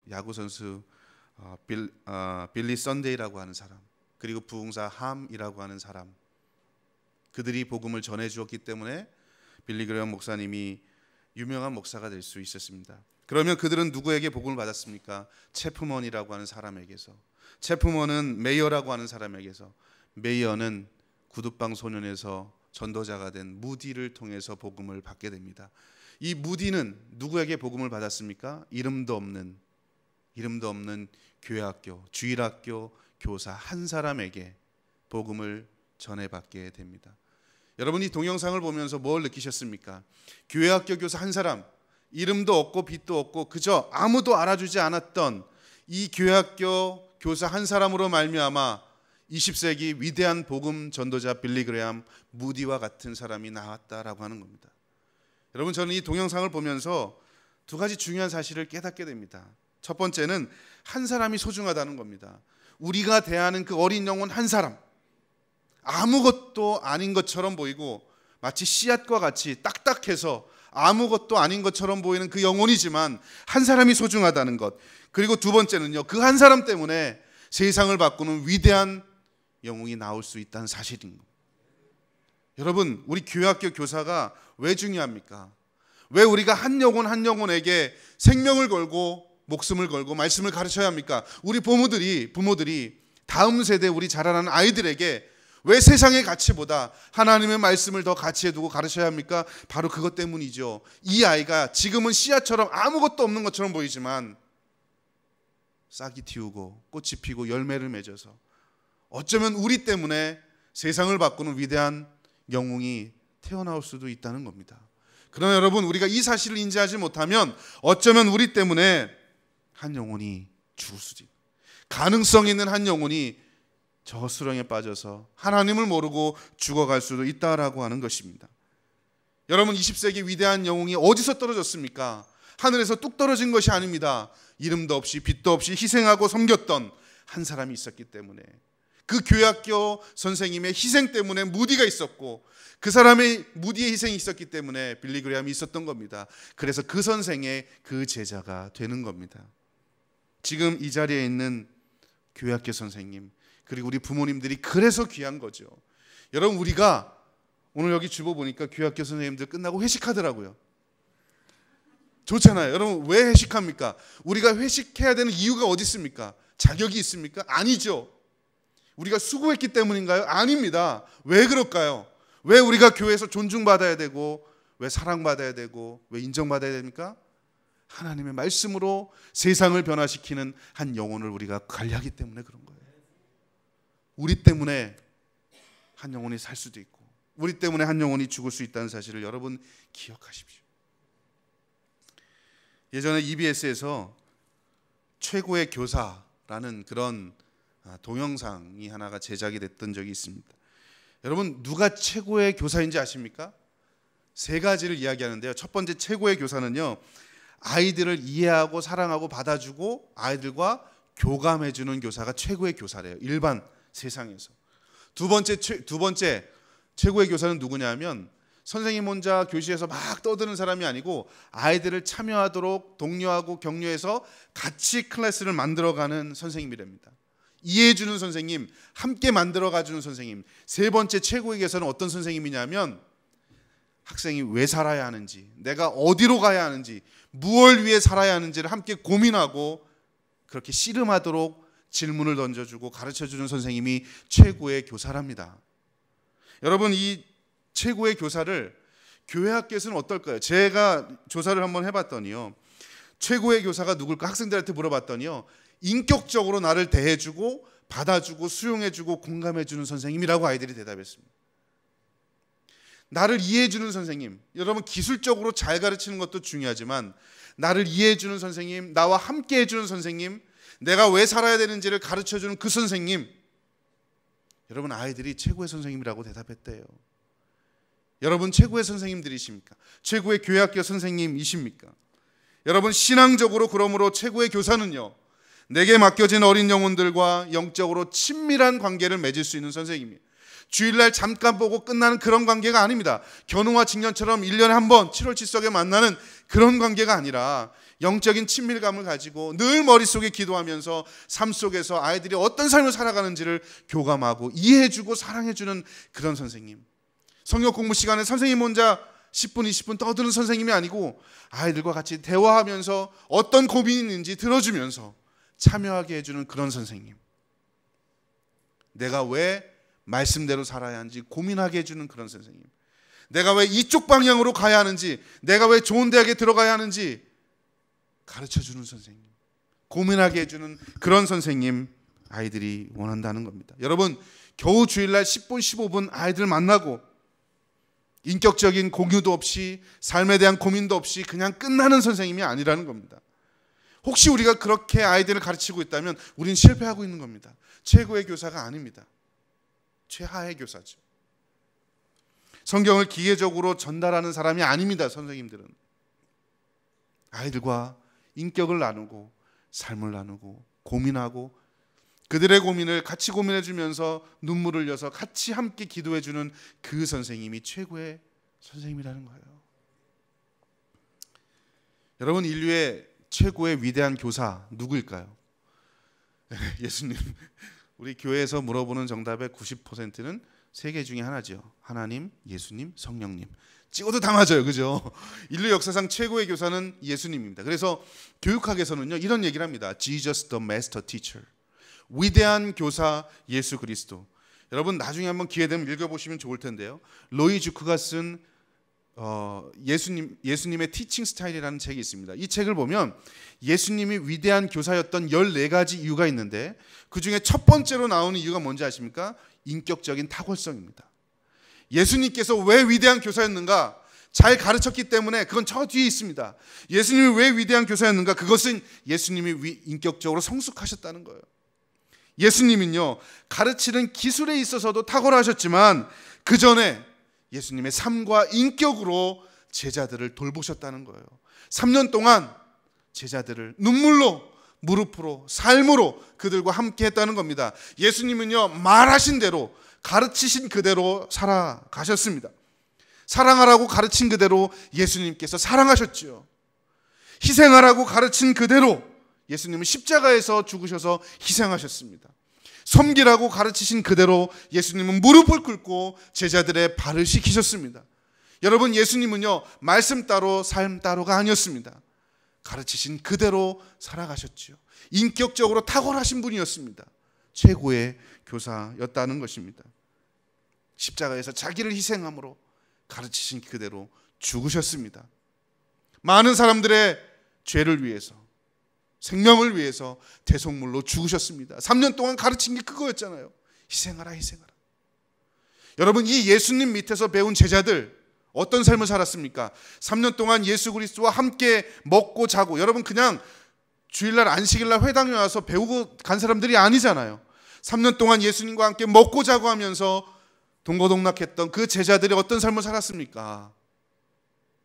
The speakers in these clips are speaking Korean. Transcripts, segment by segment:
야구 선수 빌리 선데이라고 하는 사람, 그리고 부흥사 함이라고 하는 사람, 그들이 복음을 전해 주었기 때문에 빌리 그레엄 목사님이 유명한 목사가 될 수 있었습니다. 그러면 그들은 누구에게 복음을 받았습니까? 체프먼이라고 하는 사람에게서, 체프먼은 메이어라고 하는 사람에게서, 메이어는 구두방 소년에서 전도자가 된 무디를 통해서 복음을 받게 됩니다. 이 무디는 누구에게 복음을 받았습니까? 이름도 없는 교회학교, 주일학교 교사 한 사람에게 복음을 전해받게 됩니다. 여러분, 이 동영상을 보면서 뭘 느끼셨습니까? 교회학교 교사 한 사람, 이름도 없고 빛도 없고 그저 아무도 알아주지 않았던 이 교회학교 교사 한 사람으로 말미암아 20세기 위대한 복음 전도자 빌리 그레엄 무디와 같은 사람이 나왔다라고 하는 겁니다. 여러분, 저는 이 동영상을 보면서 두 가지 중요한 사실을 깨닫게 됩니다. 첫 번째는 한 사람이 소중하다는 겁니다. 우리가 대하는 그 어린 영혼 한 사람, 아무것도 아닌 것처럼 보이고 마치 씨앗과 같이 딱딱해서 아무것도 아닌 것처럼 보이는 그 영혼이지만 한 사람이 소중하다는 것. 그리고 두 번째는요, 그 한 사람 때문에 세상을 바꾸는 위대한 영웅이 나올 수 있다는 사실인 겁니다. 여러분, 우리 교회학교 교사가 왜 중요합니까? 왜 우리가 한 영혼 한 영혼에게 생명을 걸고 목숨을 걸고 말씀을 가르쳐야 합니까? 우리 부모들이 다음 세대 우리 자라나는 아이들에게 왜 세상의 가치보다 하나님의 말씀을 더 가치에 두고 가르쳐야 합니까? 바로 그것 때문이죠. 이 아이가 지금은 씨앗처럼 아무것도 없는 것처럼 보이지만 싹이 틔우고 꽃이 피고 열매를 맺어서 어쩌면 우리 때문에 세상을 바꾸는 위대한 영웅이 태어나올 수도 있다는 겁니다. 그러나 여러분, 우리가 이 사실을 인지하지 못하면 어쩌면 우리 때문에 한 영혼이 죽을 수도 있고, 가능성 있는 한 영혼이 저 수렁에 빠져서 하나님을 모르고 죽어갈 수도 있다라고 하는 것입니다. 여러분, 20세기 위대한 영웅이 어디서 떨어졌습니까? 하늘에서 뚝 떨어진 것이 아닙니다. 이름도 없이 빛도 없이 희생하고 섬겼던 한 사람이 있었기 때문에, 그 교회학교 선생님의 희생 때문에 무디가 있었고, 그 사람의 무디의 희생이 있었기 때문에 빌리 그레엄이 있었던 겁니다. 그래서 그 선생의 그 제자가 되는 겁니다. 지금 이 자리에 있는 교회학교 선생님, 그리고 우리 부모님들이 그래서 귀한 거죠. 여러분, 우리가 오늘 여기 주보 보니까 교회학교 선생님들 끝나고 회식하더라고요. 좋잖아요. 여러분, 왜 회식합니까? 우리가 회식해야 되는 이유가 어디 있습니까? 자격이 있습니까? 아니죠. 우리가 수고했기 때문인가요? 아닙니다. 왜 그럴까요? 왜 우리가 교회에서 존중받아야 되고, 왜 사랑받아야 되고, 왜 인정받아야 됩니까? 하나님의 말씀으로 세상을 변화시키는 한 영혼을 우리가 관리하기 때문에 그런 거예요. 우리 때문에 한 영혼이 살 수도 있고, 우리 때문에 한 영혼이 죽을 수 있다는 사실을 여러분 기억하십시오. 예전에 EBS에서 최고의 교사라는 그런 동영상이 하나가 제작이 됐던 적이 있습니다. 여러분, 누가 최고의 교사인지 아십니까? 세 가지를 이야기하는데요. 첫 번째 최고의 교사는요, 아이들을 이해하고 사랑하고 받아주고 아이들과 교감해주는 교사가 최고의 교사래요. 일반 세상에서. 두 번째 최고의 교사는 누구냐면, 선생님 혼자 교실에서 막 떠드는 사람이 아니고 아이들을 참여하도록 독려하고 격려해서 같이 클래스를 만들어가는 선생님이랍니다. 이해해주는 선생님, 함께 만들어가주는 선생님. 세 번째 최고의 교사는 어떤 선생님이냐면, 학생이 왜 살아야 하는지, 내가 어디로 가야 하는지, 무엇을 위해 살아야 하는지를 함께 고민하고 그렇게 씨름하도록 질문을 던져주고 가르쳐주는 선생님이 최고의 교사랍니다. 여러분, 이 최고의 교사를 교회학교에서는 어떨까요? 제가 조사를 한번 해봤더니요, 최고의 교사가 누굴까 학생들한테 물어봤더니요, 인격적으로 나를 대해주고 받아주고 수용해주고 공감해주는 선생님이라고 아이들이 대답했습니다. 나를 이해해주는 선생님, 여러분 기술적으로 잘 가르치는 것도 중요하지만 나를 이해해주는 선생님, 나와 함께 해주는 선생님, 내가 왜 살아야 되는지를 가르쳐주는 그 선생님, 여러분 아이들이 최고의 선생님이라고 대답했대요. 여러분 최고의 선생님들이십니까? 최고의 교회학교 선생님이십니까? 여러분 신앙적으로 그러므로 최고의 교사는요, 내게 맡겨진 어린 영혼들과 영적으로 친밀한 관계를 맺을 수 있는 선생님이에요. 주일날 잠깐 보고 끝나는 그런 관계가 아닙니다. 견우와 직년처럼 1년에 한 번 7월 칠석에 만나는 그런 관계가 아니라 영적인 친밀감을 가지고 늘 머릿속에 기도하면서 삶 속에서 아이들이 어떤 삶을 살아가는지를 교감하고 이해해주고 사랑해주는 그런 선생님. 성경 공부 시간에 선생님 혼자 10분 20분 떠드는 선생님이 아니고 아이들과 같이 대화하면서 어떤 고민이 있는지 들어주면서 참여하게 해주는 그런 선생님. 내가 왜 말씀대로 살아야 하는지 고민하게 해주는 그런 선생님. 내가 왜 이쪽 방향으로 가야 하는지, 내가 왜 좋은 대학에 들어가야 하는지 가르쳐주는 선생님, 고민하게 해주는 그런 선생님 아이들이 원한다는 겁니다. 여러분, 겨우 주일날 10분 15분 아이들 만나고 인격적인 공유도 없이 삶에 대한 고민도 없이 그냥 끝나는 선생님이 아니라는 겁니다. 혹시 우리가 그렇게 아이들을 가르치고 있다면 우린 실패하고 있는 겁니다. 최고의 교사가 아닙니다. 최하의 교사죠. 성경을 기계적으로 전달하는 사람이 아닙니다. 선생님들은 아이들과 인격을 나누고 삶을 나누고 고민하고 그들의 고민을 같이 고민해 주면서 눈물을 흘려서 같이 함께 기도해 주는 그 선생님이 최고의 선생님이라는 거예요. 여러분, 인류의 최고의 위대한 교사 누구일까요? 예수님. 우리 교회에서 물어보는 정답의 90%는 세 개 중에 하나죠. 하나님, 예수님, 성령님. 찍어도 다 맞아요. 그죠? 인류 역사상 최고의 교사는 예수님입니다. 그래서 교육학에서는요, 이런 얘기를 합니다. Jesus the Master Teacher. 위대한 교사 예수 그리스도. 여러분, 나중에 한번 기회 되면 읽어보시면 좋을 텐데요. 로이 주크가 쓴 예수님의 티칭 스타일이라는 책이 있습니다. 이 책을 보면 예수님이 위대한 교사였던 14가지 이유가 있는데 그 중에 첫 번째로 나오는 이유가 뭔지 아십니까? 인격적인 탁월성입니다. 예수님께서 왜 위대한 교사였는가? 잘 가르쳤기 때문에 그건 저 뒤에 있습니다. 예수님이 왜 위대한 교사였는가? 그것은 예수님이 인격적으로 성숙하셨다는 거예요. 예수님은요, 가르치는 기술에 있어서도 탁월하셨지만 그 전에 예수님의 삶과 인격으로 제자들을 돌보셨다는 거예요. 3년 동안 제자들을 눈물로, 무릎으로, 삶으로 그들과 함께 했다는 겁니다. 예수님은요, 말하신 대로, 가르치신 그대로 살아가셨습니다. 사랑하라고 가르친 그대로 예수님께서 사랑하셨죠. 희생하라고 가르친 그대로 예수님은 십자가에서 죽으셔서 희생하셨습니다. 섬기라고 가르치신 그대로 예수님은 무릎을 꿇고 제자들의 발을 씻기셨습니다. 여러분, 예수님은요, 말씀 따로 삶 따로가 아니었습니다. 가르치신 그대로 살아가셨죠. 인격적으로 탁월하신 분이었습니다. 최고의 교사였다는 것입니다. 십자가에서 자기를 희생함으로 가르치신 그대로 죽으셨습니다. 많은 사람들의 죄를 위해서, 생명을 위해서 대속물로 죽으셨습니다. 3년 동안 가르친 게 그거였잖아요. 희생하라, 희생하라. 여러분, 이 예수님 밑에서 배운 제자들 어떤 삶을 살았습니까? 3년 동안 예수 그리스도와 함께 먹고 자고, 여러분 그냥 주일날 안식일날 회당에 와서 배우고 간 사람들이 아니잖아요. 3년 동안 예수님과 함께 먹고 자고 하면서 동고동락했던 그 제자들이 어떤 삶을 살았습니까?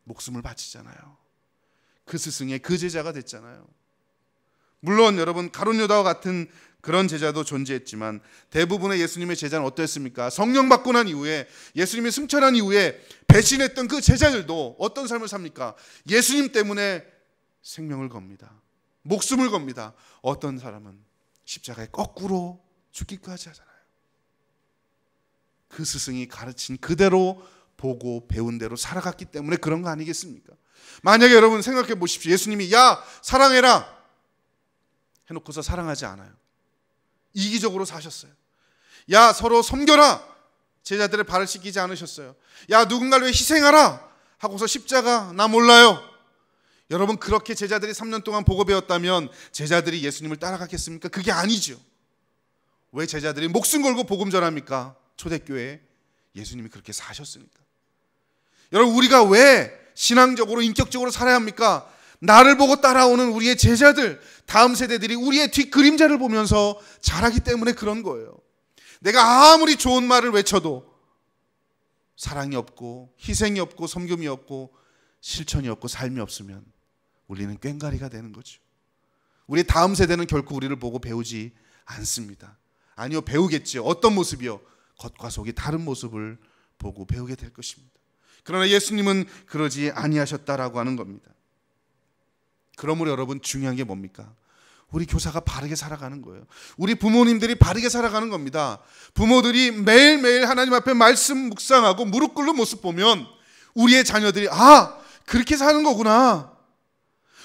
목숨을 바치잖아요. 그 스승의 그 제자가 됐잖아요. 물론 여러분, 가룟 유다와 같은 그런 제자도 존재했지만 대부분의 예수님의 제자는 어떠했습니까? 성령 받고 난 이후에, 예수님이 승천한 이후에 배신했던 그 제자들도 어떤 삶을 삽니까? 예수님 때문에 생명을 겁니다. 목숨을 겁니다. 어떤 사람은 십자가에 거꾸로 죽기까지 하잖아요. 그 스승이 가르친 그대로 보고 배운 대로 살아갔기 때문에 그런 거 아니겠습니까? 만약에 여러분 생각해 보십시오. 예수님이 야, 사랑해라 해놓고서 사랑하지 않아요. 이기적으로 사셨어요. 야, 서로 섬겨라, 제자들의 발을 씻기지 않으셨어요. 야, 누군가를 위해 희생하라 하고서 십자가 나 몰라요. 여러분, 그렇게 제자들이 3년 동안 보고 배웠다면 제자들이 예수님을 따라갔겠습니까? 그게 아니죠. 왜 제자들이 목숨 걸고 복음 전합니까? 초대교회에 예수님이 그렇게 사셨으니까. 여러분, 우리가 왜 신앙적으로 인격적으로 살아야 합니까? 나를 보고 따라오는 우리의 제자들, 다음 세대들이 우리의 뒷그림자를 보면서 자라기 때문에 그런 거예요. 내가 아무리 좋은 말을 외쳐도 사랑이 없고 희생이 없고 섬김이 없고 실천이 없고 삶이 없으면 우리는 꽹가리가 되는 거죠. 우리 다음 세대는 결코 우리를 보고 배우지 않습니다. 아니요, 배우겠죠. 어떤 모습이요? 겉과 속이 다른 모습을 보고 배우게 될 것입니다. 그러나 예수님은 그러지 아니하셨다라고 하는 겁니다. 그러므로 여러분 중요한 게 뭡니까? 우리 교사가 바르게 살아가는 거예요. 우리 부모님들이 바르게 살아가는 겁니다. 부모들이 매일매일 하나님 앞에 말씀 묵상하고 무릎 꿇는 모습 보면 우리의 자녀들이 그렇게 사는 거구나.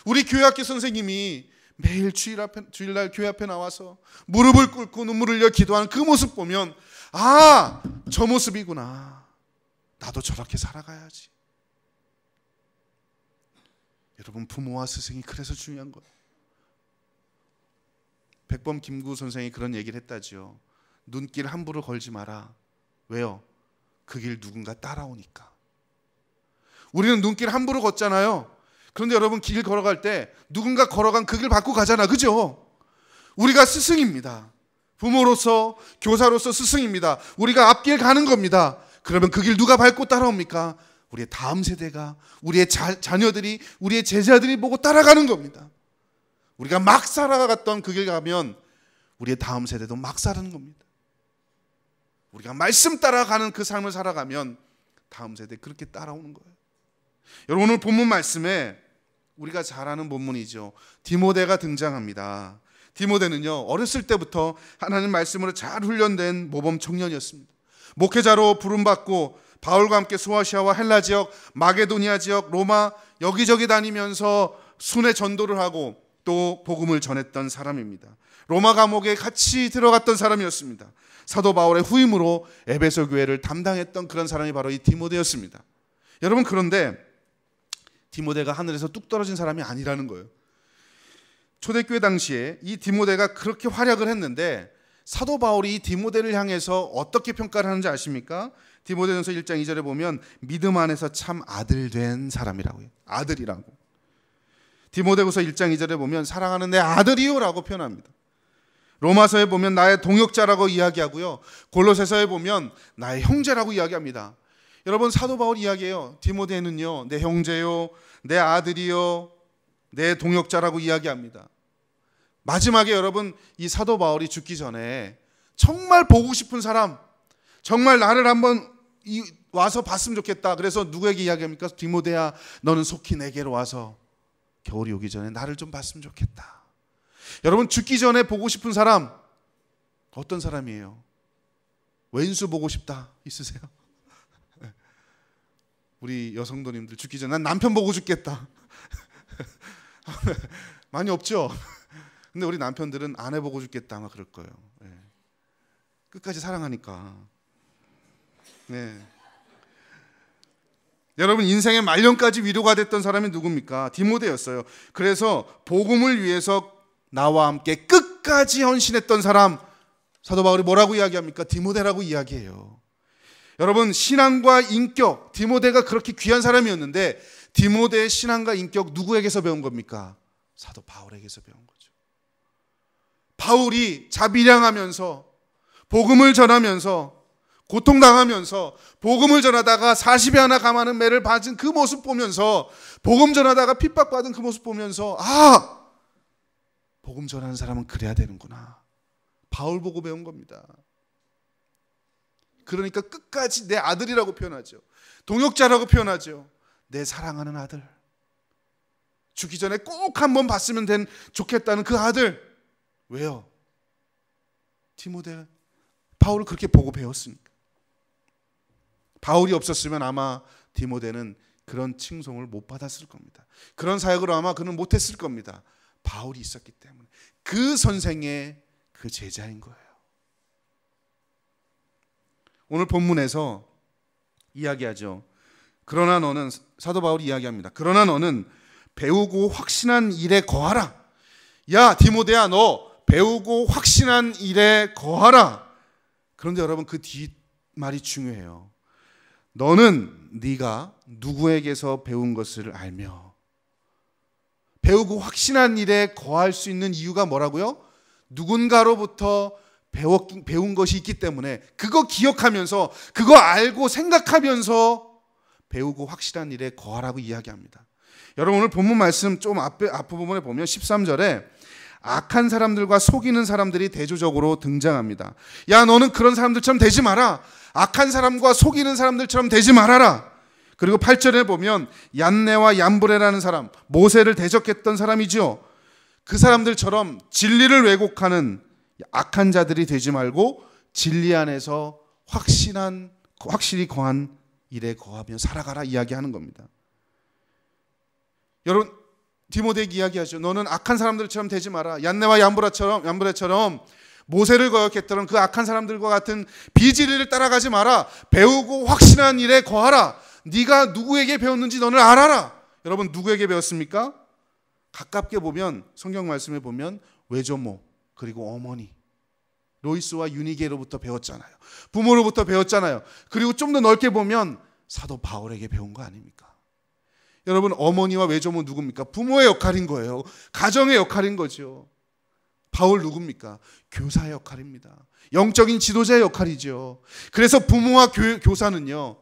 우리 교회학교 선생님이 매일 주일날 교회 앞에 나와서 무릎을 꿇고 눈물을 흘려 기도하는 그 모습 보면 저 모습이구나. 나도 저렇게 살아가야지. 여러분, 부모와 스승이 그래서 중요한 거예요. 백범 김구 선생이 그런 얘기를 했다지요. 눈길 함부로 걸지 마라. 왜요? 그 길 누군가 따라오니까. 우리는 눈길 함부로 걷잖아요. 그런데 여러분, 길 걸어갈 때 누군가 걸어간 그 길 밟고 가잖아. 그죠? 우리가 스승입니다. 부모로서, 교사로서 스승입니다. 우리가 앞길 가는 겁니다. 그러면 그 길 누가 밟고 따라옵니까? 우리의 다음 세대가, 우리의 자녀들이, 우리의 제자들이 보고 따라가는 겁니다. 우리가 막 살아갔던 그 길 가면 우리의 다음 세대도 막 사는 겁니다. 우리가 말씀 따라가는 그 삶을 살아가면 다음 세대 그렇게 따라오는 거예요. 여러분, 오늘 본문 말씀에 우리가 잘 아는 본문이죠. 디모데가 등장합니다. 디모데는요, 어렸을 때부터 하나님 말씀으로 잘 훈련된 모범 청년이었습니다. 목회자로 부름받고 바울과 함께 소아시아와 헬라 지역, 마게도니아 지역, 로마 여기저기 다니면서 순회 전도를 하고 또 복음을 전했던 사람입니다. 로마 감옥에 같이 들어갔던 사람이었습니다. 사도 바울의 후임으로 에베소 교회를 담당했던 그런 사람이 바로 이 디모데였습니다. 여러분, 그런데 디모데가 하늘에서 뚝 떨어진 사람이 아니라는 거예요. 초대교회 당시에 이 디모데가 그렇게 활약을 했는데 사도 바울이 이 디모데를 향해서 어떻게 평가를 하는지 아십니까? 디모데전서 1장 2절에 보면 믿음 안에서 참 아들 된 사람이라고 해요. 아들이라고. 디모데후서 1장 2절에 보면 사랑하는 내 아들이요라고 표현합니다. 로마서에 보면 나의 동역자라고 이야기하고요. 골로새서에 보면 나의 형제라고 이야기합니다. 여러분, 사도 바울 이야기해요. 디모데는요, 내 형제요, 내 아들이요, 내 동역자라고 이야기합니다. 마지막에 여러분, 이 사도 바울이 죽기 전에 정말 보고 싶은 사람, 정말 나를 한번 와서 봤으면 좋겠다. 그래서 누구에게 이야기합니까? 디모데야, 너는 속히 내게로 와서 겨울이 오기 전에 나를 좀 봤으면 좋겠다. 여러분, 죽기 전에 보고 싶은 사람 어떤 사람이에요? 왼수 보고 싶다 있으세요? 우리 여성도님들 죽기 전에 난 남편 보고 죽겠다. 많이 없죠? 근데 우리 남편들은 아내 보고 죽겠다 아마 그럴 거예요. 네. 끝까지 사랑하니까. 네. 여러분, 인생의 말년까지 위로가 됐던 사람이 누굽니까? 디모데였어요. 그래서 복음을 위해서 나와 함께 끝까지 헌신했던 사람, 사도 바울이 뭐라고 이야기합니까? 디모데라고 이야기해요. 여러분, 신앙과 인격, 디모데가 그렇게 귀한 사람이었는데 디모데의 신앙과 인격 누구에게서 배운 겁니까? 사도 바울에게서 배운 거죠. 바울이 자비량하면서 복음을 전하면서 고통당하면서 복음을 전하다가 40에 하나 감하는 매를 받은 그 모습 보면서, 복음 전하다가 핍박받은 그 모습 보면서 복음 전하는 사람은 그래야 되는구나. 바울 보고 배운 겁니다. 그러니까 끝까지 내 아들이라고 표현하죠. 동역자라고 표현하죠. 내 사랑하는 아들. 죽기 전에 꼭 한번 봤으면 좋겠다는 그 아들. 왜요? 디모데, 바울을 그렇게 보고 배웠으니까. 바울이 없었으면 아마 디모데는 그런 칭송을 못 받았을 겁니다. 그런 사역을 아마 그는 못했을 겁니다. 바울이 있었기 때문에. 그 선생의 그 제자인 거예요. 오늘 본문에서 이야기하죠. 그러나 너는, 사도 바울이 이야기합니다. 그러나 너는 배우고 확신한 일에 거하라. 야, 디모데야, 너 배우고 확신한 일에 거하라. 그런데 여러분, 그 뒷말이 중요해요. 너는 네가 누구에게서 배운 것을 알며. 배우고 확신한 일에 거할 수 있는 이유가 뭐라고요? 누군가로부터 배운 것이 있기 때문에 그거 기억하면서, 그거 알고 생각하면서 배우고 확실한 일에 거하라고 이야기합니다. 여러분, 오늘 본문 말씀 좀 앞부분에 보면 13절에 악한 사람들과 속이는 사람들이 대조적으로 등장합니다. 야, 너는 그런 사람들처럼 되지 마라. 악한 사람과 속이는 사람들처럼 되지 말아라. 그리고 8절에 보면 얀네와 얀브레라는 사람, 모세를 대적했던 사람이죠. 그 사람들처럼 진리를 왜곡하는 악한 자들이 되지 말고 진리 안에서 확실히 거한 일에 거하며 살아가라 이야기하는 겁니다. 여러분, 디모데에게 이야기하죠. 너는 악한 사람들처럼 되지 마라. 얀네와 얀브레처럼 모세를 거역했던 그 악한 사람들과 같은 비진리를 따라가지 마라. 배우고 확신한 일에 거하라. 네가 누구에게 배웠는지 너는 알아라. 여러분, 누구에게 배웠습니까? 가깝게 보면, 성경 말씀에 보면 외조모 그리고 어머니 로이스와 유니게로부터 배웠잖아요. 부모로부터 배웠잖아요. 그리고 좀 더 넓게 보면 사도 바울에게 배운 거 아닙니까? 여러분, 어머니와 외조모 누굽니까? 부모의 역할인 거예요. 가정의 역할인 거죠. 바울 누굽니까? 교사의 역할입니다. 영적인 지도자의 역할이죠. 그래서 부모와 교사는요,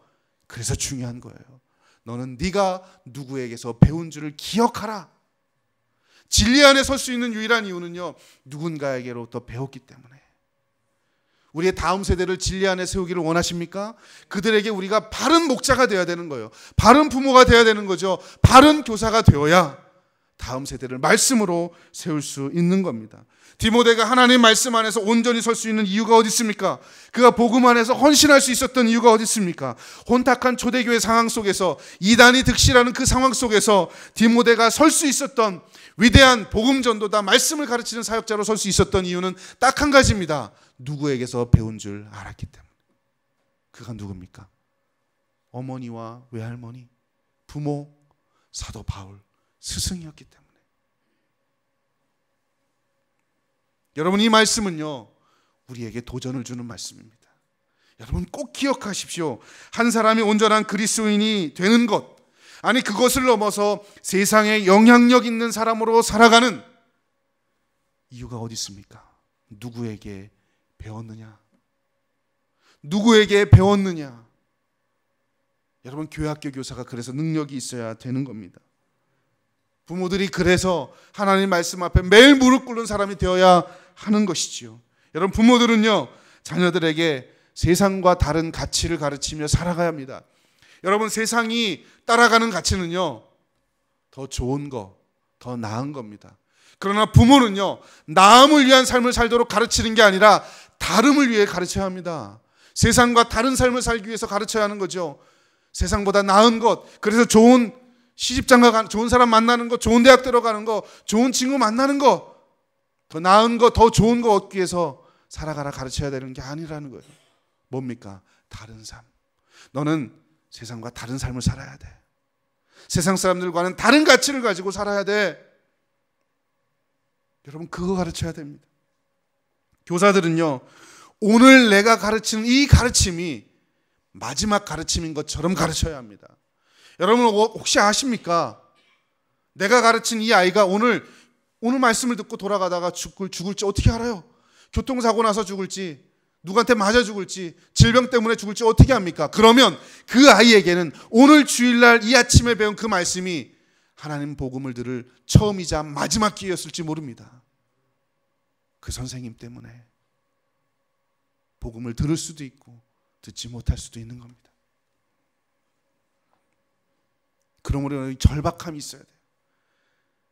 그래서 중요한 거예요. 너는 네가 누구에게서 배운 줄을 기억하라. 진리 안에 설 수 있는 유일한 이유는요, 누군가에게로부터 배웠기 때문에. 우리의 다음 세대를 진리 안에 세우기를 원하십니까? 그들에게 우리가 바른 목자가 되어야 되는 거예요. 바른 부모가 되어야 되는 거죠. 바른 교사가 되어야 다음 세대를 말씀으로 세울 수 있는 겁니다. 디모데가 하나님 말씀 안에서 온전히 설 수 있는 이유가 어디 있습니까? 그가 복음 안에서 헌신할 수 있었던 이유가 어디 있습니까? 혼탁한 초대교회 상황 속에서, 이단이 득실하는 그 상황 속에서 디모데가 설 수 있었던 위대한 복음 전도다, 말씀을 가르치는 사역자로 설 수 있었던 이유는 딱 한 가지입니다. 누구에게서 배운 줄 알았기 때문에. 그가 누굽니까? 어머니와 외할머니, 부모, 사도 바울, 스승이었기 때문에. 여러분, 이 말씀은요, 우리에게 도전을 주는 말씀입니다. 여러분, 꼭 기억하십시오. 한 사람이 온전한 그리스도인이 되는 것, 아니 그것을 넘어서 세상에 영향력 있는 사람으로 살아가는 이유가 어디 있습니까? 누구에게 배웠느냐? 누구에게 배웠느냐? 여러분, 교회학교 교사가 그래서 능력이 있어야 되는 겁니다. 부모들이 그래서 하나님 말씀 앞에 매일 무릎 꿇는 사람이 되어야 하는 것이지요. 여러분, 부모들은요, 자녀들에게 세상과 다른 가치를 가르치며 살아가야 합니다. 여러분, 세상이 따라가는 가치는요, 더 좋은 거, 더 나은 겁니다. 그러나 부모는요, 나음을 위한 삶을 살도록 가르치는 게 아니라 다름을 위해 가르쳐야 합니다. 세상과 다른 삶을 살기 위해서 가르쳐야 하는 거죠. 세상보다 나은 것, 그래서 좋은 시집장가 가는, 좋은 사람 만나는 것, 좋은 대학 들어가는 것, 좋은 친구 만나는 것, 더 나은 것, 더 좋은 거 얻기 위해서 살아가라 가르쳐야 되는 게 아니라는 거예요. 뭡니까? 다른 삶. 너는 세상과 다른 삶을 살아야 돼. 세상 사람들과는 다른 가치를 가지고 살아야 돼. 여러분, 그거 가르쳐야 됩니다. 교사들은요, 오늘 내가 가르치는 이 가르침이 마지막 가르침인 것처럼 가르쳐야 합니다. 여러분, 혹시 아십니까? 내가 가르친 이 아이가 오늘 말씀을 듣고 돌아가다가 죽을지 어떻게 알아요? 교통사고 나서 죽을지, 누구한테 맞아 죽을지, 질병 때문에 죽을지 어떻게 합니까? 그러면 그 아이에게는 오늘 주일날 이 아침에 배운 그 말씀이 하나님 복음을 들을 처음이자 마지막 기회였을지 모릅니다. 그 선생님 때문에 복음을 들을 수도 있고 듣지 못할 수도 있는 겁니다. 그러므로 절박함이 있어야 돼요.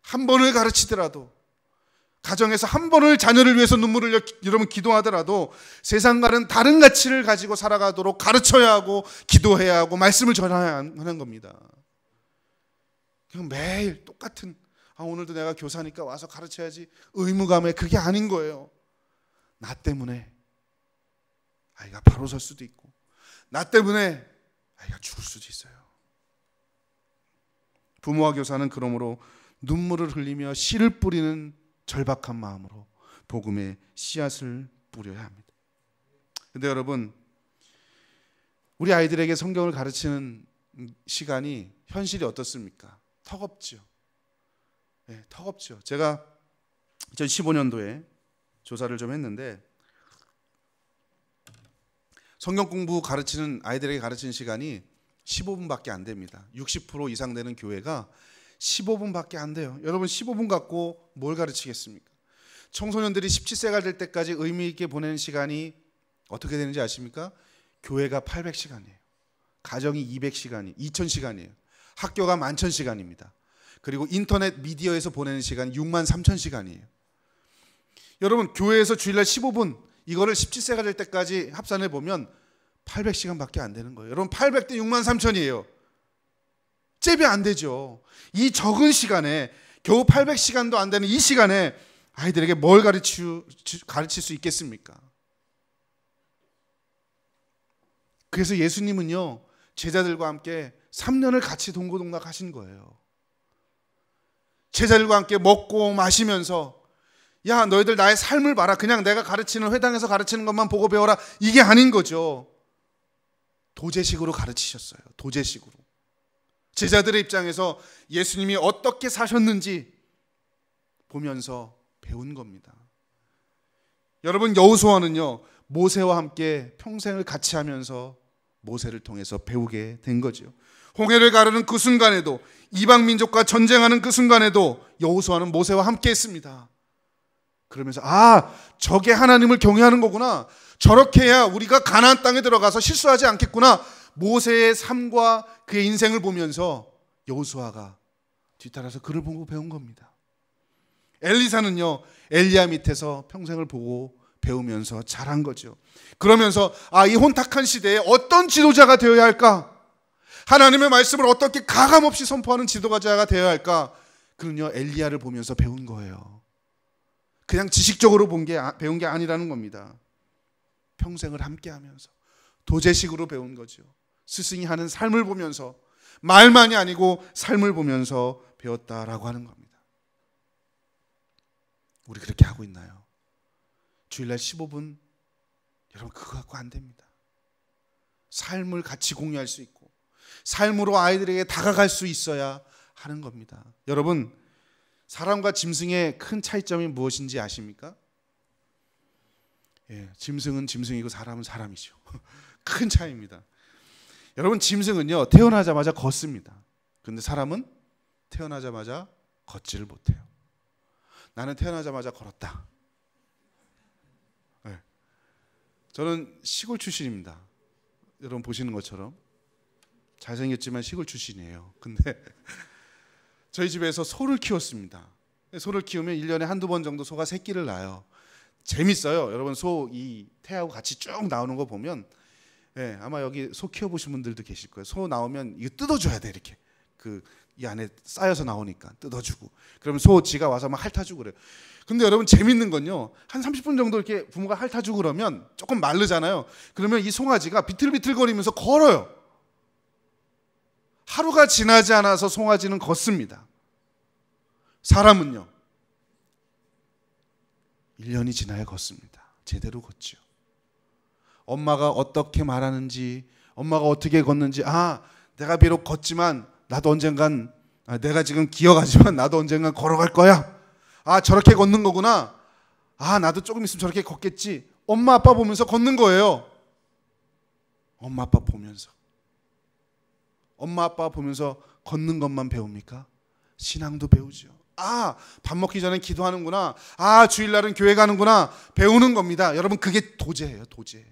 한 번을 가르치더라도, 가정에서 한 번을 자녀를 위해서 눈물을 여러분 기도하더라도 세상과는 다른 가치를 가지고 살아가도록 가르쳐야 하고 기도해야 하고 말씀을 전해야 하는 겁니다. 그냥 매일 똑같은, 오늘도 내가 교사니까 와서 가르쳐야지 의무감에, 그게 아닌 거예요. 나 때문에 아이가 바로 설 수도 있고, 나 때문에 아이가 죽을 수도 있어요. 부모와 교사는 그러므로 눈물을 흘리며 씨를 뿌리는 절박한 마음으로 복음의 씨앗을 뿌려야 합니다. 근데 여러분, 우리 아이들에게 성경을 가르치는 시간이 현실이 어떻습니까? 턱없죠. 네, 턱없죠. 제가 2015년도에 조사를 좀 했는데, 성경 공부 가르치는, 아이들에게 가르치는 시간이 15분밖에 안 됩니다. 60% 이상 되는 교회가 15분밖에 안 돼요. 여러분, 15분 갖고 뭘 가르치겠습니까? 청소년들이 17세가 될 때까지 의미 있게 보내는 시간이 어떻게 되는지 아십니까? 교회가 800시간이에요. 가정이 200시간이, 2000시간이에요. 학교가 11,000시간입니다. 그리고 인터넷 미디어에서 보내는 시간 63,000시간이에요. 여러분, 교회에서 주일날 15분 이거를 17세가 될 때까지 합산해 보면 800시간밖에 안 되는 거예요. 여러분, 800대 63,000이에요. 잽이 안 되죠. 이 적은 시간에, 겨우 800시간도 안 되는 이 시간에 아이들에게 뭘 가르칠 수 있겠습니까? 그래서 예수님은요, 제자들과 함께 3년을 같이 동고동락 하신 거예요. 제자들과 함께 먹고 마시면서, 야, 너희들 나의 삶을 봐라. 그냥 내가 가르치는, 회당에서 가르치는 것만 보고 배워라. 이게 아닌 거죠. 도제식으로 가르치셨어요. 도제식으로. 제자들의 입장에서 예수님이 어떻게 사셨는지 보면서 배운 겁니다. 여러분, 여호수아는요, 모세와 함께 평생을 같이 하면서 모세를 통해서 배우게 된 거죠. 홍해를 가르는 그 순간에도, 이방 민족과 전쟁하는 그 순간에도 여호수아는 모세와 함께 했습니다. 그러면서 저게 하나님을 경외하는 거구나. 저렇게 해야 우리가 가나안 땅에 들어가서 실수하지 않겠구나. 모세의 삶과 그의 인생을 보면서 여호수아가 뒤따라서 그를 보고 배운 겁니다. 엘리사는요, 엘리야 밑에서 평생을 보고 배우면서 자란 거죠. 그러면서 이 혼탁한 시대에 어떤 지도자가 되어야 할까? 하나님의 말씀을 어떻게 가감없이 선포하는 지도자가 되어야 할까? 그는요, 엘리야를 보면서 배운 거예요. 그냥 지식적으로 배운 게 아니라는 겁니다. 평생을 함께 하면서 도제식으로 배운 거죠. 스승이 하는 삶을 보면서, 말만이 아니고 삶을 보면서 배웠다라고 하는 겁니다. 우리 그렇게 하고 있나요? 주일날 15분, 여러분, 그거 갖고 안 됩니다. 삶을 같이 공유할 수 있고 삶으로 아이들에게 다가갈 수 있어야 하는 겁니다. 여러분, 사람과 짐승의 큰 차이점이 무엇인지 아십니까? 짐승은 짐승이고 사람은 사람이죠. 큰 차이입니다. 여러분, 짐승은요, 태어나자마자 걷습니다. 근데 사람은 태어나자마자 걷지를 못해요. 나는 태어나자마자 걸었다. 저는 시골 출신입니다. 여러분 보시는 것처럼 잘생겼지만 시골 출신이에요. 근데 저희 집에서 소를 키웠습니다. 소를 키우면 1년에 한두 번 정도 소가 새끼를 낳아요. 재밌어요. 여러분, 소 이 태하고 같이 쭉 나오는 거 보면, 아마 여기 소 키워보신 분들도 계실 거예요. 소 나오면 이거 뜯어줘야 돼. 이렇게 이 안에 쌓여서 나오니까 뜯어주고, 그러면 소 지가 와서 막 핥아주고 그래요. 근데 여러분, 재밌는 건요, 한 30분 정도 이렇게 부모가 핥아주고 그러면 조금 마르잖아요. 그러면 이 송아지가 비틀비틀거리면서 걸어요. 하루가 지나지 않아서 송아지는 걷습니다. 사람은요, 1년이 지나야 걷습니다. 제대로 걷죠. 엄마가 어떻게 말하는지, 엄마가 어떻게 걷는지, 내가 비록 걷지만 나도 언젠간, 내가 지금 기어가지만 나도 언젠간 걸어갈 거야. 저렇게 걷는 거구나. 나도 조금 있으면 저렇게 걷겠지. 엄마 아빠 보면서 걷는 거예요. 엄마 아빠 보면서. 엄마 아빠 보면서 걷는 것만 배웁니까? 신앙도 배우죠. 밥 먹기 전에 기도하는구나. 주일날은 교회 가는구나. 배우는 겁니다. 여러분, 그게 도제예요. 도제.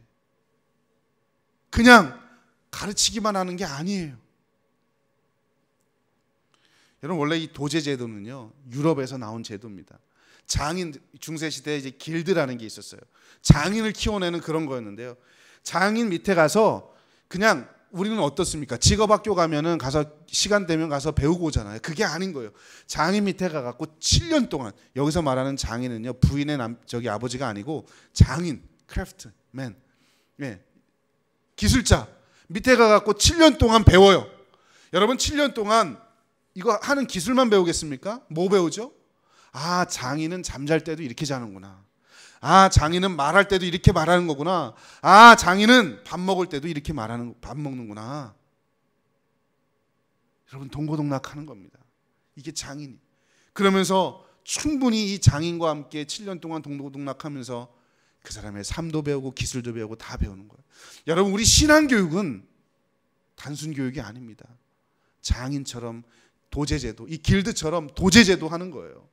그냥 가르치기만 하는 게 아니에요. 여러분, 원래 이 도제 제도는요, 유럽에서 나온 제도입니다. 장인, 중세시대에 이제 길드라는 게 있었어요. 장인을 키워내는 그런 거였는데요. 장인 밑에 가서 그냥, 우리는 어떻습니까? 직업학교 가면은 가서 시간 되면 가서 배우고 오잖아요. 그게 아닌 거예요. 장인 밑에 가갖고 7년 동안, 여기서 말하는 장인은요, 부인의 아버지가 아니고 장인, 크래프트맨, 기술자 밑에 가갖고 7년 동안 배워요. 여러분, 7년 동안 이거 하는 기술만 배우겠습니까? 뭐 배우죠? 장인은 잠잘 때도 이렇게 자는구나. 장인은 말할 때도 이렇게 말하는 거구나. 장인은 밥 먹을 때도 이렇게 밥 먹는구나. 여러분, 동고동락하는 겁니다. 이게 장인이. 그러면서 충분히 이 장인과 함께 7년 동안 동고동락하면서 그 사람의 삶도 배우고 기술도 배우고 다 배우는 거예요. 여러분, 우리 신앙교육은 단순 교육이 아닙니다. 장인처럼 도제제도, 이 길드처럼 도제제도 하는 거예요.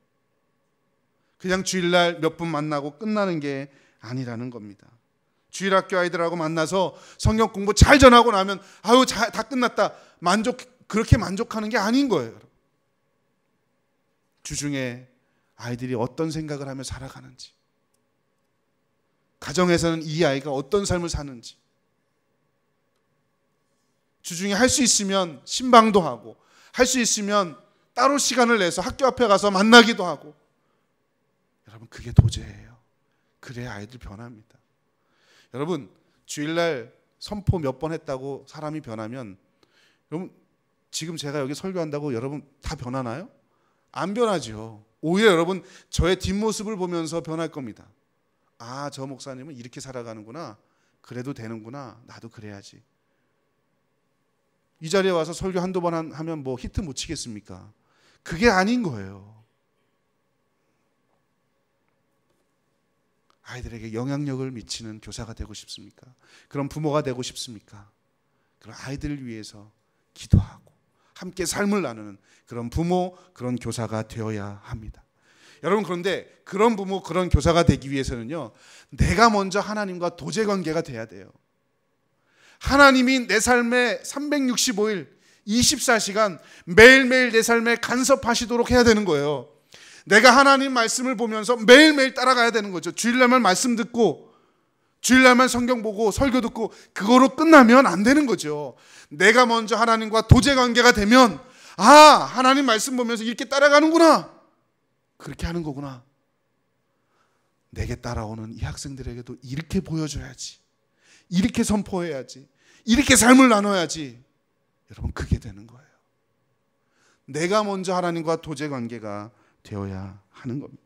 그냥 주일날 몇 분 만나고 끝나는 게 아니라는 겁니다. 주일학교 아이들하고 만나서 성경 공부 잘 전하고 나면 아유 다 끝났다 그렇게 만족하는 게 아닌 거예요. 주중에 아이들이 어떤 생각을 하며 살아가는지, 가정에서는 이 아이가 어떤 삶을 사는지, 주중에 할 수 있으면 신방도 하고, 할 수 있으면 따로 시간을 내서 학교 앞에 가서 만나기도 하고. 여러분, 그게 도제예요. 그래야 아이들 변합니다. 여러분, 주일날 선포 몇 번 했다고 사람이 변하면, 여러분 지금 제가 여기 설교한다고 여러분 다 변하나요? 안 변하죠. 오히려 여러분 저의 뒷모습을 보면서 변할 겁니다. 아, 저 목사님은 이렇게 살아가는구나. 그래도 되는구나. 나도 그래야지. 이 자리에 와서 설교 한두 번 하면 뭐 히트 못 치겠습니까? 그게 아닌 거예요. 아이들에게 영향력을 미치는 교사가 되고 싶습니까? 그런 부모가 되고 싶습니까? 그런 아이들을 위해서 기도하고 함께 삶을 나누는 그런 부모, 그런 교사가 되어야 합니다. 여러분, 그런데 그런 부모, 그런 교사가 되기 위해서는요, 내가 먼저 하나님과 도제관계가 돼야 돼요. 하나님이 내 삶에 365일 24시간 매일매일 내 삶에 간섭하시도록 해야 되는 거예요. 내가 하나님 말씀을 보면서 매일매일 따라가야 되는 거죠. 주일날만 말씀 듣고 주일날만 성경 보고 설교 듣고 그거로 끝나면 안 되는 거죠. 내가 먼저 하나님과 도제관계가 되면, 아, 하나님 말씀 보면서 이렇게 따라가는구나, 그렇게 하는 거구나, 내게 따라오는 이 학생들에게도 이렇게 보여줘야지, 이렇게 선포해야지, 이렇게 삶을 나눠야지. 여러분, 그게 되는 거예요. 내가 먼저 하나님과 도제관계가 되어야 하는 겁니다.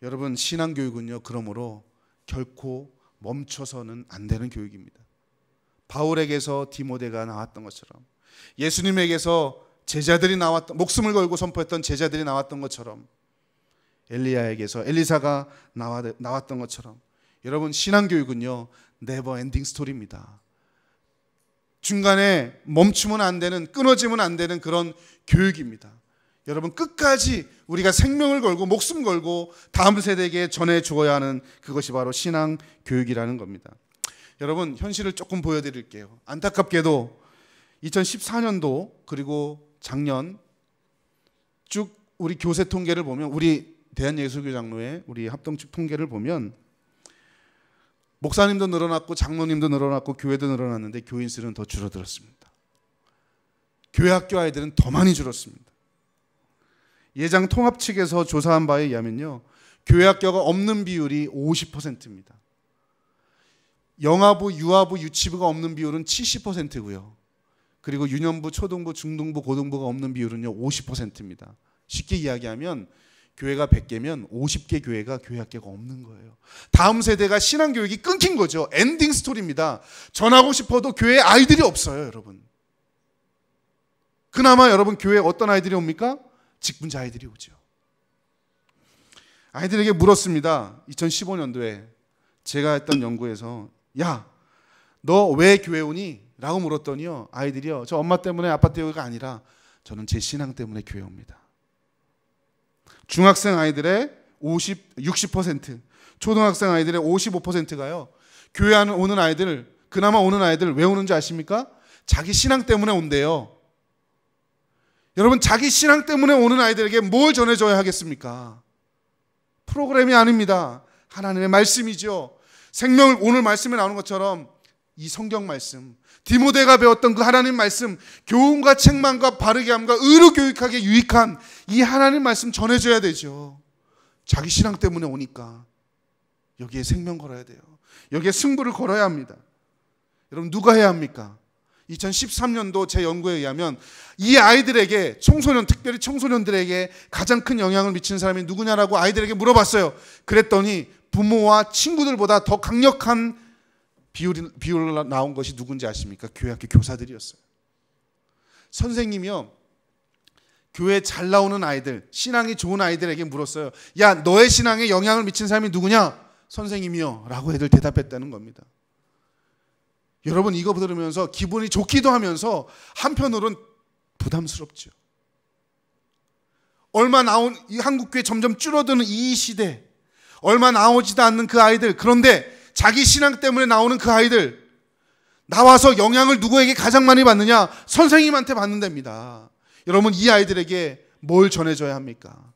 여러분, 신앙교육은요, 그러므로 결코 멈춰서는 안 되는 교육입니다. 바울에게서 디모데가 나왔던 것처럼, 예수님에게서 제자들이 목숨을 걸고 선포했던 제자들이 나왔던 것처럼, 엘리야에게서 엘리사가 나왔던 것처럼, 여러분, 신앙교육은요, 네버 엔딩 스토리입니다. 중간에 멈추면 안 되는, 끊어지면 안 되는 그런 교육입니다. 여러분, 끝까지 우리가 생명을 걸고 목숨 걸고 다음 세대에게 전해 주어야 하는 그것이 바로 신앙 교육이라는 겁니다. 여러분, 현실을 조금 보여드릴게요. 안타깝게도 2014년도 그리고 작년 쭉 우리 교세 통계를 보면, 우리 대한예수교장로회 우리 합동측 통계를 보면 목사님도 늘어났고 장로님도 늘어났고 교회도 늘어났는데 교인 수는 더 줄어들었습니다. 교회 학교 아이들은 더 많이 줄었습니다. 예장 통합 측에서 조사한 바에 의하면요, 교회 학교가 없는 비율이 50%입니다. 영아부, 유아부, 유치부가 없는 비율은 70%고요. 그리고 유년부, 초등부, 중등부, 고등부가 없는 비율은요 50%입니다. 쉽게 이야기하면 교회가 100개면 50개 교회가 교회 학교가 없는 거예요. 다음 세대가 신앙교육이 끊긴 거죠. 엔딩 스토리입니다. 전하고 싶어도 교회에 아이들이 없어요, 여러분. 그나마 여러분 교회에 어떤 아이들이 옵니까? 직분자 아이들이 오죠. 아이들에게 물었습니다. 2015년도에 제가 했던 연구에서, 야, 너 왜 교회 오니? 라고 물었더니요, 아이들이요, 저 엄마 때문에 아빠 때문에가 아니라 저는 제 신앙 때문에 교회 옵니다. 중학생 아이들의 60%, 초등학생 아이들의 55%가요 교회 오는 아이들, 그나마 오는 아이들 왜 오는지 아십니까? 자기 신앙 때문에 온대요. 여러분, 자기 신앙 때문에 오는 아이들에게 뭘 전해줘야 하겠습니까? 프로그램이 아닙니다. 하나님의 말씀이죠. 생명을, 오늘 말씀에 나오는 것처럼 이 성경 말씀, 디모데가 배웠던 그 하나님 말씀, 교훈과 책망과 바르게 함과 의로 교육하게 유익한 이 하나님 말씀 전해줘야 되죠. 자기 신앙 때문에 오니까 여기에 생명 걸어야 돼요. 여기에 승부를 걸어야 합니다. 여러분, 누가 해야 합니까? 2013년도 제 연구에 의하면 이 아이들에게, 청소년, 특별히 청소년들에게 가장 큰 영향을 미치는 사람이 누구냐라고 아이들에게 물어봤어요. 그랬더니 부모와 친구들보다 더 강력한 비율로 나온 것이 누군지 아십니까? 교회 학교 교사들이었어요. 선생님이요, 교회 잘 나오는 아이들, 신앙이 좋은 아이들에게 물었어요. 야, 너의 신앙에 영향을 미친 사람이 누구냐? 선생님이요 라고 애들 대답했다는 겁니다. 여러분, 이거 들으면서 기분이 좋기도 하면서 한편으로는 부담스럽죠. 이 한국교회 점점 줄어드는 이 시대, 얼마 나오지도 않는 그 아이들, 그런데 자기 신앙 때문에 나오는 그 아이들, 나와서 영향을 누구에게 가장 많이 받느냐? 선생님한테 받는답니다. 여러분, 이 아이들에게 뭘 전해줘야 합니까?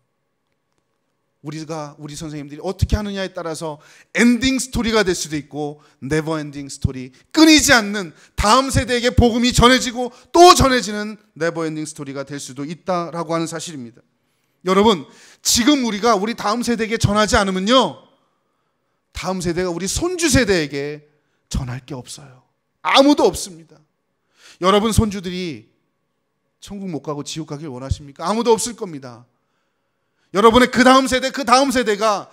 우리 선생님들이 어떻게 하느냐에 따라서 엔딩 스토리가 될 수도 있고, 네버 엔딩 스토리, 끊이지 않는 다음 세대에게 복음이 전해지고 또 전해지는 네버 엔딩 스토리가 될 수도 있다라고 하는 사실입니다. 여러분, 지금 우리가 우리 다음 세대에게 전하지 않으면요, 다음 세대가 우리 손주 세대에게 전할 게 없어요. 아무도 없습니다. 여러분 손주들이 천국 못 가고 지옥 가길 원하십니까? 아무도 없을 겁니다. 여러분의 그 다음 세대가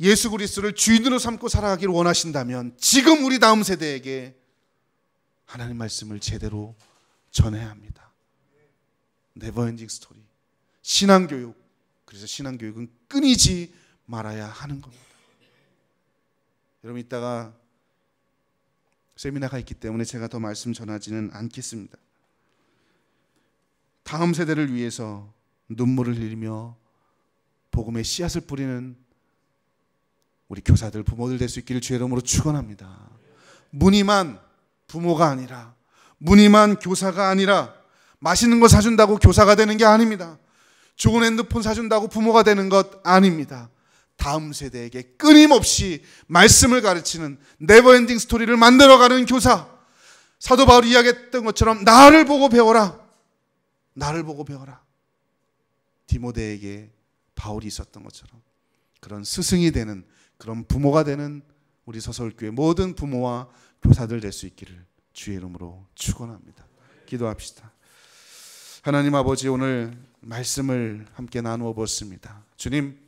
예수 그리스도를 주인으로 삼고 살아가기를 원하신다면 지금 우리 다음 세대에게 하나님 말씀을 제대로 전해야 합니다. 네버엔딩 스토리, 신앙교육. 그래서 신앙교육은 끊이지 말아야 하는 겁니다. 여러분, 이따가 세미나가 있기 때문에 제가 더 말씀 전하지는 않겠습니다. 다음 세대를 위해서 눈물을 흘리며 복음의 씨앗을 뿌리는 우리 교사들, 부모들 될 수 있기를 주의 이름으로 축원합니다. 무늬만 부모가 아니라, 무늬만 교사가 아니라, 맛있는 거 사준다고 교사가 되는 게 아닙니다. 좋은 핸드폰 사준다고 부모가 되는 것 아닙니다. 다음 세대에게 끊임없이 말씀을 가르치는 네버엔딩 스토리를 만들어가는 교사. 사도 바울이 이야기했던 것처럼 나를 보고 배워라. 나를 보고 배워라. 디모데에게 바울이 있었던 것처럼 그런 스승이 되는, 그런 부모가 되는 우리 서서울교회 모든 부모와 교사들 될 수 있기를 주의 이름으로 축원합니다. 기도합시다. 하나님 아버지, 오늘 말씀을 함께 나누어 보았습니다. 주님,